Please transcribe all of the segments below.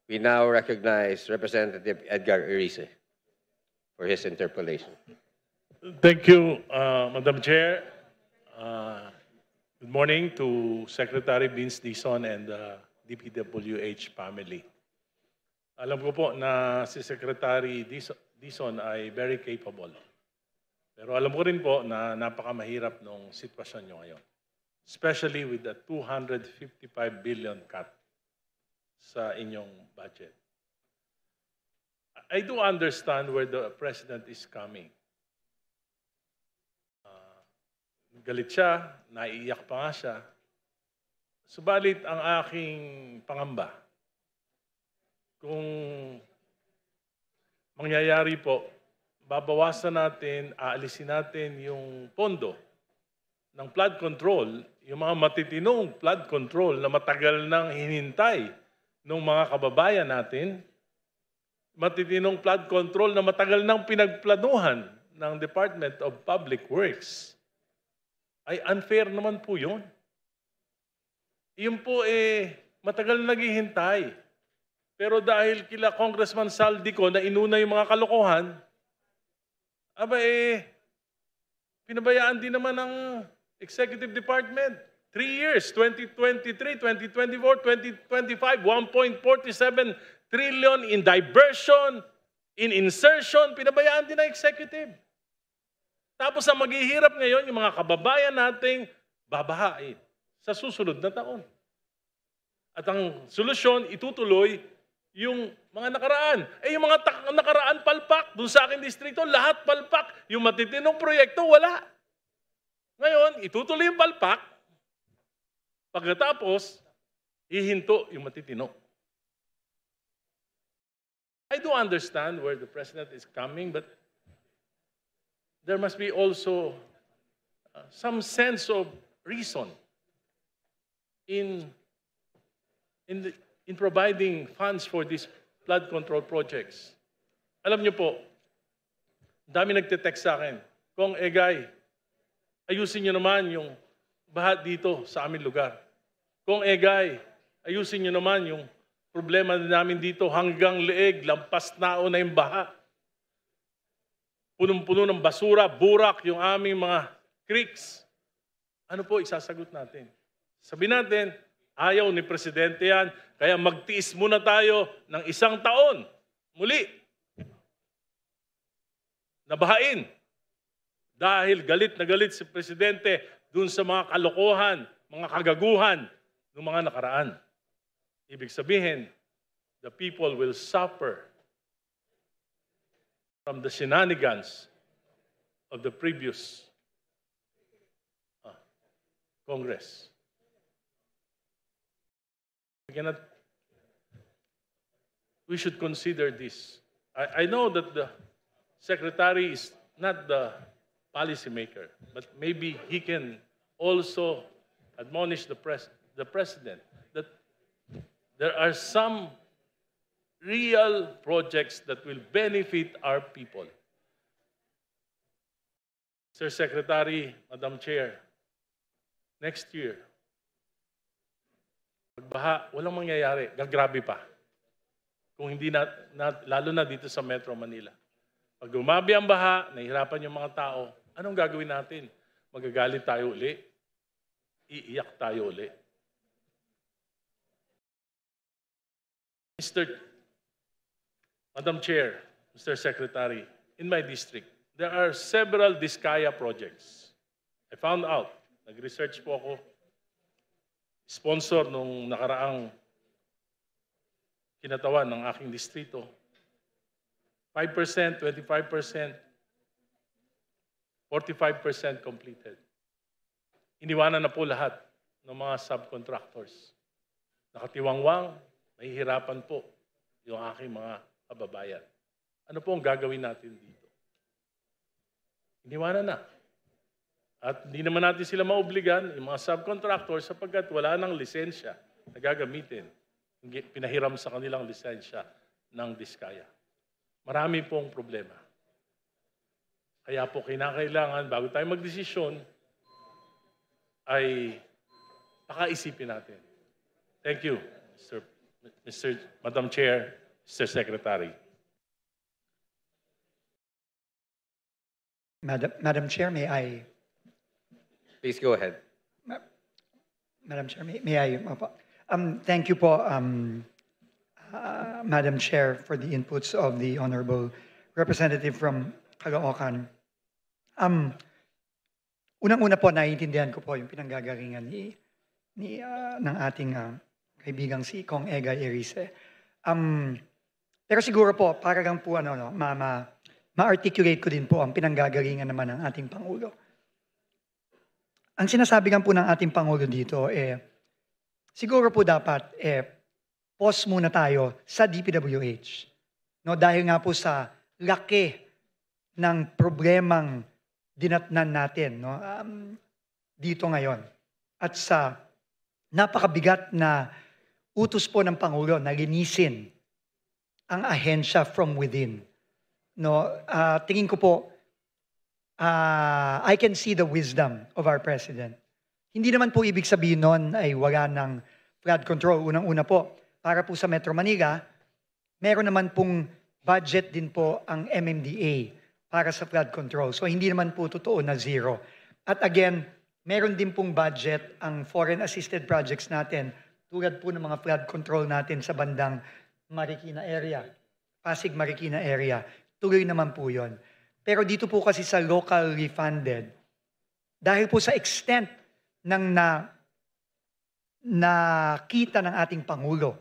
We now recognize Representative Edgar Erice for his interpellation. Thank you, Madam Chair. Good morning to Secretary Vince Dizon and the DPWH family. Alam ko po na si Secretary Dizon ay very capable. Pero alam ko rin po na napakamahirap ng sitwasyon nyo ngayon. Especially with the 255 billion cut sa inyong budget. I do understand where the President is coming. Galit siya, naiiyak pa nga siya. Subalit ang aking pangamba, kung mangyayari po, babawasan natin, aalisin natin yung pondo ng flood control, yung mga matitinong flood control na matagal nang hinintay ng mga kababayan natin, matitinong flood control na matagal nang pinagplanuhan ng Department of Public Works, ay unfair naman po yun. Yun po matagal naghihintay. Pero dahil kila Congressman Saldico na inuna yung mga kalokohan, pinabayaan din naman ng Executive Department. 3 years, 2023, 2024, 2025, 1.47 trillion in diversion, in insertion, pinabayaan din ng Executive. Tapos ang maghihirap ngayon, yung mga kababayan nating babahain sa susunod na taon. At ang solusyon, itutuloy yung mga nakaraan. Yung mga nakaraan palpak, dun sa aking distrito, lahat palpak. Yung matitinong proyekto, wala. Ngayon, itutuloy yung palpak. Pagkatapos, hihinto yung matitino. I do understand where the President is coming, but there must be also some sense of reason in providing funds for these flood control projects. Alam niyo po, dami nagte-text sa akin, Kong Egay, ayusin niyo naman yung baha dito sa aming lugar. Kong Egay, ayusin niyo naman yung problema namin dito hanggang leeg, lampas nao na yung baha. Punong-puno ng basura, burak yung aming mga creeks. Ano po isasagot natin? Sabihin natin, ayaw ni Presidente yan, kaya magtiis muna tayo ng 1 taon. Muli, nabahain. Dahil galit na galit si Presidente dun sa mga kalokohan, mga kagaguhan ng mga nakaraan. Ibig sabihin, the people will suffer from the shenanigans of the previous Congress. We should consider this. I know that the Secretary is not the policymaker, but maybe he can also admonish the President that there are some real projects that will benefit our people. Sir Secretary, Madam Chair, next year, pagbaha, walang mangyayari, gagrabe pa. Kung hindi lalo na dito sa Metro Manila. Pag dumabi ang baha, nahihirapan yung mga tao, anong gagawin natin? Magagalit tayo uli? Iiyak tayo uli? Madam Chair, Mr. Secretary, in my district, there are several Diskaya projects. I found out, nag-research po ako, sponsor nung nakaraang kinatawan ng aking distrito, 5%, 25%, 45% completed. Iniwanan na po lahat ng mga subcontractors. Nakatiwangwang, mahihirapan po yung aking mga kababayan. Ano po ang gagawin natin dito? Iniwanan na. At hindi naman natin sila maobligan, yung mga subcontractors, sapagkat wala nang lisensya na gagamitin. Pinahiram sa kanilang lisensya ng Diskaya. Marami pong problema. Kaya po kinakailangan, bago tayo magdesisyon, ay pakaisipin natin. Thank you, Mr. Madam Chair, Mr. Secretary. Madam Chair, may I? Please go ahead. Madam Chair, may I? Thank you po, Madam Chair, for the inputs of the Honorable Representative from Caloocan. Unang-una po, naiintindihan ko po yung pinanggagalingan ng ating kaibigang si Kong Egay Erice. Pero siguro po, para lang po ma-articulate ko din po ang pinanggagalingan naman ng ating Pangulo. Ang sinasabi lang po ng ating Pangulo dito, siguro po dapat, pause muna tayo sa DPWH. No, dahil nga po sa laki ng problemang dinatnan natin dito ngayon. At sa napakabigat na utos po ng Pangulo na linisin ang ahensya from within. No, tingin ko po, I can see the wisdom of our President. Hindi naman po ibig sabihin nun ay wala ng flood control. Unang-una po, para po sa Metro Manila, meron naman pong budget din po ang MMDA para sa flood control. So hindi naman po totoo na zero. At again, meron din pong budget ang foreign assisted projects natin tulad po ng mga flood control natin sa bandang Marikina area, Pasig Marikina area. Tuloy naman po yon. Pero dito po kasi sa locally funded, dahil po sa extent ng nakita ng ating Pangulo,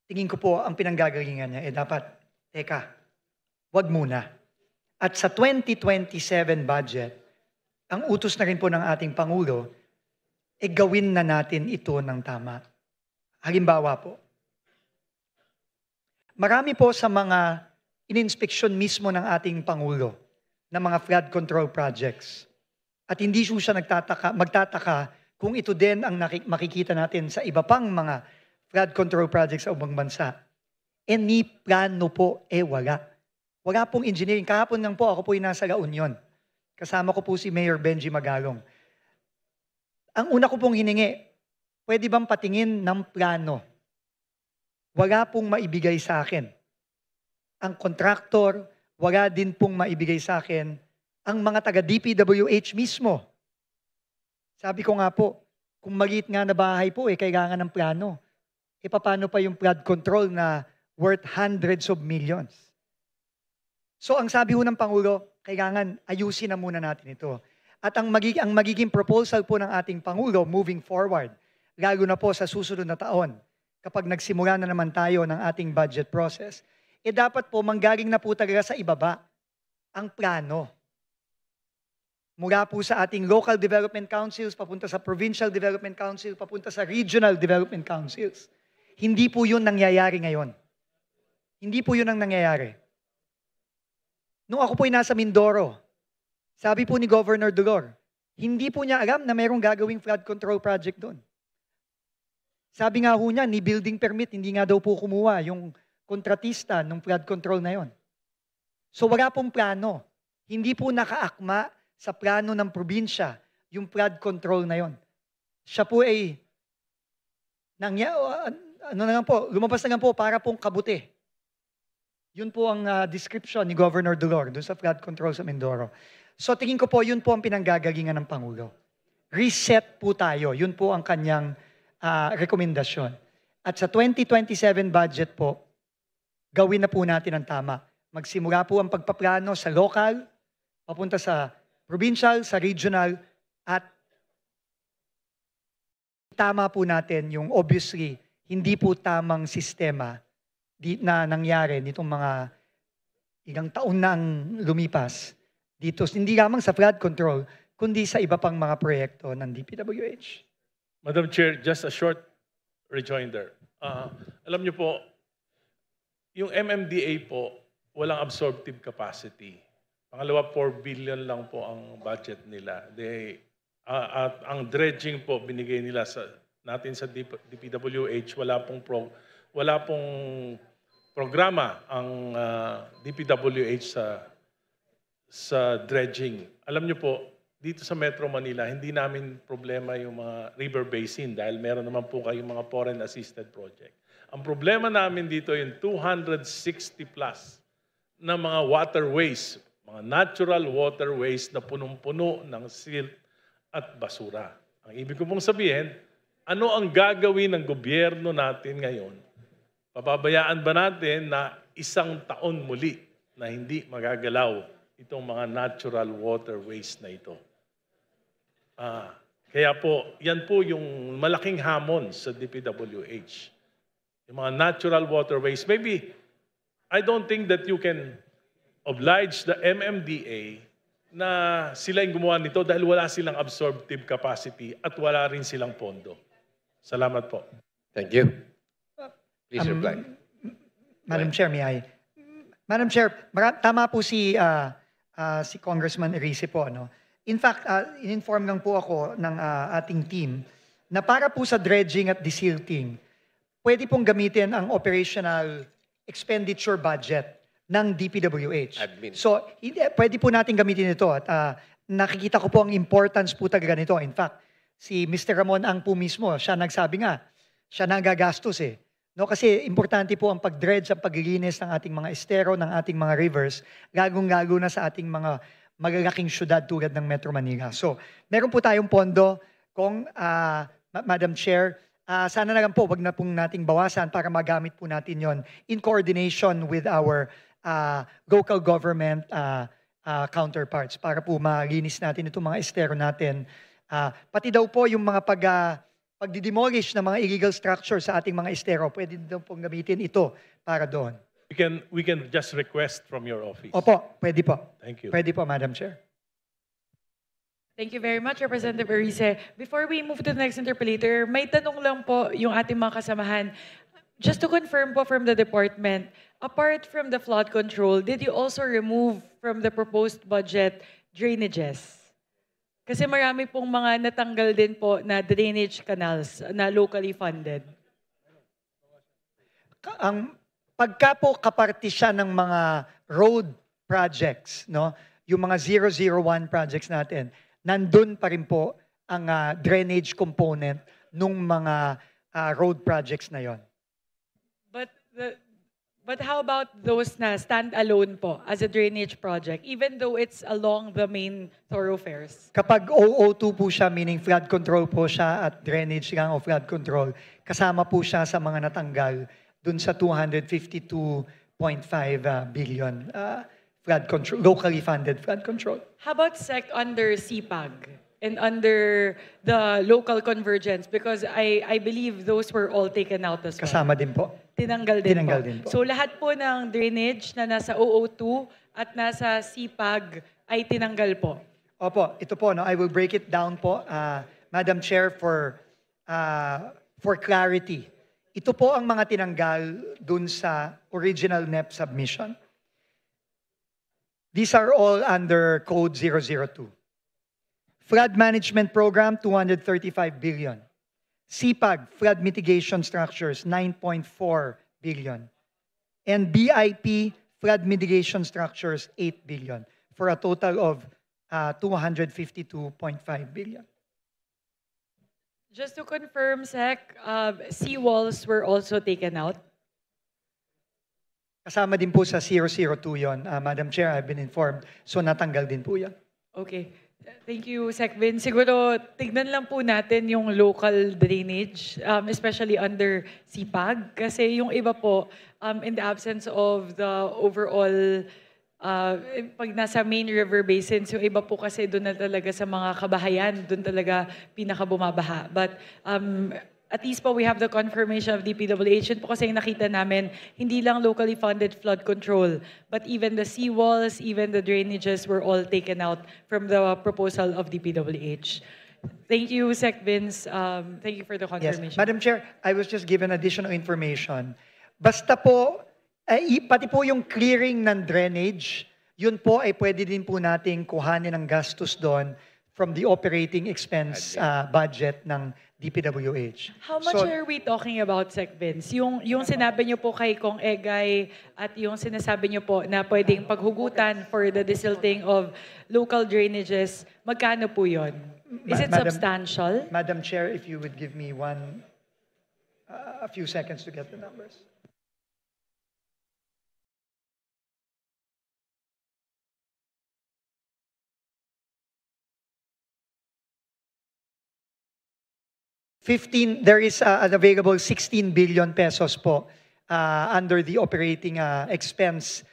tingin ko po ang pinanggagalingan niya, dapat, teka, wag muna. At sa 2027 budget, ang utos na rin po ng ating Pangulo, gawin na natin ito ng tama. Halimbawa po, marami po sa mga ininspeksyon mismo ng ating Pangulo ng mga flood control projects. At hindi siya magtataka kung ito din ang makikita natin sa iba pang mga flood control projects sa ubang bansa. Ni plano po, wala. Wala pong engineering. Kahapon lang po, ako po yung nasa La Union. Kasama ko po si Mayor Benji Magalong. Ang una ko pong hiningi, pwede bang patingin ng plano? Wala pong maibigay sa akin. Ang kontraktor, wala din pong maibigay sa akin ang mga taga-DPWH mismo. Sabi ko nga po, kung maliit nga na bahay po, kailangan ng plano. Paano pa yung flood control na worth hundreds of millions? So ang sabi ho ng Pangulo, kailangan ayusin na muna natin ito. At ang magiging proposal po ng ating Pangulo moving forward, lalo na po sa susunod na taon, kapag nagsimula na naman tayo ng ating budget process, dapat po manggaling na po talaga sa ibaba ang plano. Mula po sa ating local development councils, papunta sa provincial development council, papunta sa regional development councils. Hindi po yun nangyayari ngayon. Hindi po yun ang nangyayari. Nung ako po'y nasa Mindoro, sabi po ni Governor Dolor, hindi po niya alam na mayroong gagawing flood control project doon. Sabi nga ho niya, ni building permit, hindi nga daw po kumuha yung kontratista ng flood control na yon. So wala pong plano. Hindi po nakaakma sa plano ng probinsya yung flood control na yon. Siya po ay lumabas na lang po para pong kabuti. Yun po ang description ni Governor Dolor doon sa flood control sa Mindoro. So tingin ko po, yun po ang pinanggagalingan ng Pangulo. Reset po tayo. Yun po ang kanyang rekomendasyon. At sa 2027 budget po, gawin na po natin ang tama. Magsimula po ang pagpaplano sa local, papunta sa provincial, sa regional, at tama po natin yung obviously, hindi po tamang sistema na nangyari nitong mga ilang taon nang lumipas dito, hindi lamang sa flood control, kundi sa iba pang mga proyekto ng DPWH. Madam Chair, just a short rejoinder. Alam niyo po, yung MMDA po, walang absorptive capacity. Pangalawa, 4 billion lang po ang budget nila. At ang dredging po, binigay nila natin sa DPWH, wala pong programa ang DPWH sa dredging. Alam niyo po, dito sa Metro Manila, hindi namin problema yung mga river basin dahil meron naman po kayong mga foreign assisted project. Ang problema namin dito yung 260 plus na mga waterways, mga natural waterways na punong-puno ng silt at basura. Ang ibig ko pong sabihin, ano ang gagawin ng gobyerno natin ngayon? Papabayaan ba natin na isang taon muli na hindi magagalaw itong mga natural waterways na ito? Kaya po, yan po yung malaking hamon sa DPWH. Yung mga natural waterways. Maybe, I don't think that you can oblige the MMDA na sila yung gumawa nito dahil wala silang absorptive capacity at wala rin silang pondo. Salamat po. Thank you. Please reply. Madam Chair, may I? Madam Chair, tama po si Congressman Erice po. No? In fact, in-inform lang po ako ng ating team na para po sa dredging at desilting, pwede pong gamitin ang operational expenditure budget ng DPWH. Admin. So, pwede po natin gamitin ito at nakikita ko po ang importance po talaga nito. In fact, si Mr. Ramon Ang po mismo, siya nagsabi nga, siya nagagastos eh. No, kasi importante po ang pag-dredge, ang paglilinis ng ating mga estero, ng ating mga rivers, lagong-lalo na sa ating mga magagaking syudad tulad ng Metro Manila. So, meron po tayong pondo kung, Madam Chair, sana na lang po, wag na pong nating bawasan para magamit po natin yon in coordination with our local government counterparts para po malinis natin itong mga estero natin. Pati daw po yung mga pagdidemolish ng mga illegal structures sa ating mga estero, pwede daw pong gamitin ito para doon. We can just request from your office. Opo, pwede po. Thank you. Pwede po, Madam Chair. Thank you very much, Representative Erice. Before we move to the next interpellator, may tanong lang po yung ating mga kasamahan. Just to confirm po from the department, apart from the flood control, did you also remove from the proposed budget drainages? Kasi marami pong mga natanggal din po na drainage canals na locally funded. Pagka po kaparte siya ng mga road projects, no? Yung mga 001 projects natin, nandun pa rin po ang drainage component nung mga road projects na yon. But how about those na stand-alone po as a drainage project, even though it's along the main thoroughfares? Kapag OO2 po siya, meaning flood control po siya at drainage lang o flood control, kasama po siya sa mga natanggal dun sa 252.5 billion flood control, locally funded flood control. How about under CPAG and under the local convergence? Because I believe those were all taken out as well. Kasama din po. Tinanggal din Tinanggal po. din po. So lahat po ng drainage na nasa OO2 at nasa CPAG ay tinanggal po. Opo, ito po, no, I will break it down po, Madam Chair, for clarity. Ito po ang mga tinanggal dun sa original NEP submission. These are all under Code 002. Flood Management Program, 235 billion. CPAG, Flood Mitigation Structures, 9.4 billion. And BIP, Flood Mitigation Structures, 8 billion. For a total of 252.5 billion. Just to confirm, Sec, seawalls were also taken out? Kasama din po sa 002 yon, Madam Chair, I've been informed. So natanggal din po yan. Okay. Thank you, Sec Vin. Siguro, tignan lang po natin yung local drainage, especially under CPAG. Kasi yung iba po, in the absence of the overall, pag nasa main river basins, yung iba po kasi doon na talaga sa mga kabahayan, doon talaga pinakabumabaha. But at least po we have the confirmation of DPWH. Yun po kasi yung nakita namin, hindi lang locally funded flood control, but even the seawalls, even the drainages were all taken out from the proposal of DPWH. Thank you, Sec Vince. Thank you for the confirmation. Yes. Madam Chair, I was just given additional information. Basta po, pati po yung clearing ng drainage, yun po ay pwede din po nating kuhanin ng gastos doon from the operating expense budget ng DPWH. How much are we talking about, Sec Vince? Yung sinabi niyo po kay Kong Egay at yung sinasabi niyo po na pwedeng paghugutan for the desilting of local drainages, magkano po yun? Is it substantial? Madam Chair, if you would give me one a few seconds to get the numbers. There is an available 16 billion pesos po under the operating expense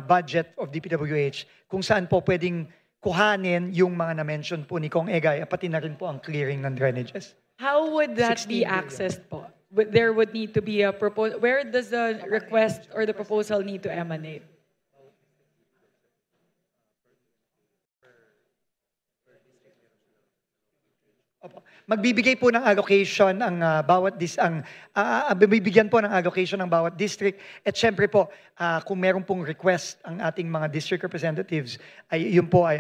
budget of DPWH, kung saan po pwedeng kuhanin yung mga na-mention po ni Kong Egay, pati na rin po ang clearing ng drainages. How would that 16 be billion. accessed po? There would need to be a proposal. Where does the request or the proposal need to emanate? Opo. Magbibigay po ng allocation ang bibigyan po ng allocation ng bawat district. At syempre po, kung meron pong request ang ating mga district representatives, ay yun po ay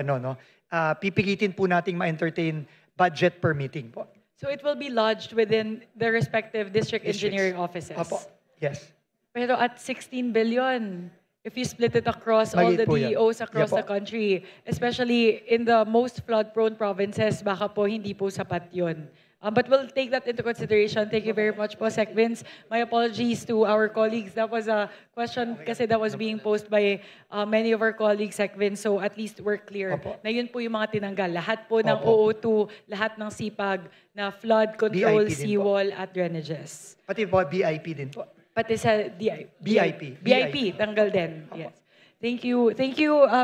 pipilitin po nating ma-entertain budget per meeting po. So it will be lodged within the respective district Districts. engineering offices. Opo. Yes. Pero at 16 billion, if you split it across all Maliit the po yan. DEOs across Yeah the po. country, especially in the most flood-prone provinces, baka po hindi po sapat yun. But we'll take that into consideration. Thank you very much po, Sec Vince. My apologies to our colleagues. That was a question kasi that was being posed by many of our colleagues, Sec Vince. So at least we're clear Opo. na yun po yung mga tinanggal. Lahat po ng Opo. OO2, lahat ng SIPAG na flood control, BIP din po. seawall at drainages. Pati po BIP din po. Pati sa BIP. BIP. BIP, tanggal din. Yes. Thank you. Thank you.